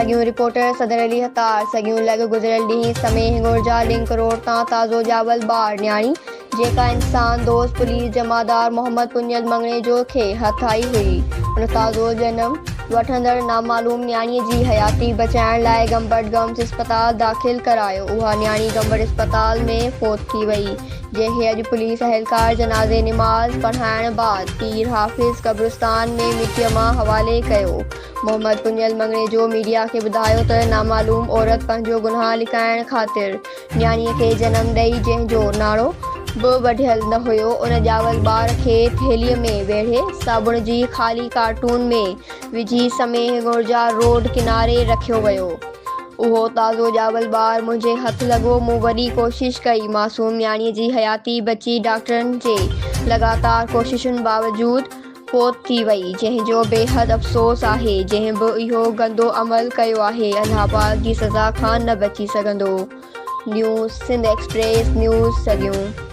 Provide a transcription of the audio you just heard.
सगियूं reporter सदर अली हतार। सगियूं लॻ गुज़िरियल ॾींहुं समेह गुरजा लिंक रोड तां ताज़ो ॼावल ॿार न्याणी जेका इंसान दोस्त पुलिस जमादार मोहम्मद पुनियल मंगणे जो खे हथ आई हुई उन ताज़ो जनम वठंदड़ नामालूम न्याणीअ जी हयाती बचाइण लाइ गंबड़ गम्स अस्पताल दाख़िल करायो। उहा न्याणी गंबड़ अस्पताल में फ़ौत थी वई जंहिंखे अॼु पुलिस अहलकार जनाज़े निमाज़ पढ़ाइण बाद पीर हाफ़िज़ कब्रिस्तान में मिटीअ मां हवाले कयो। मोहम्मद पुनियल मंगणे जो मीडिया खे ॿुधायो त नामालूम औरत पंहिंजो गुनाह लिकाइण ख़ातिर न्याणीअ खे जनम ॾेई जंहिंजो नाणो बि वढियल न हुयो उन ॼावल ॿार खे थेलीअ में वेढ़े साबुण जी ख़ाली कार्टून में विझी समेह गुरजा रोड किनारे रखियो वियो। उहो ताज़ो ॼावल ॿार मुंहिंजे हथ लॻो। मूं वॾी कोशिश कई। मासूम न्याणीअ जी हयाती बची डॉक्टरनि जे लगातार कोशिशुनि बावजूद फ़ौत थी वई जंहिंजो बेहद अफ़सोस आहे। जंहिं बि इहो गंदो अमल कयो आहे अल्लाह पाक जी सज़ा खां न बची सघंदो। News Sindh express news सगियूं।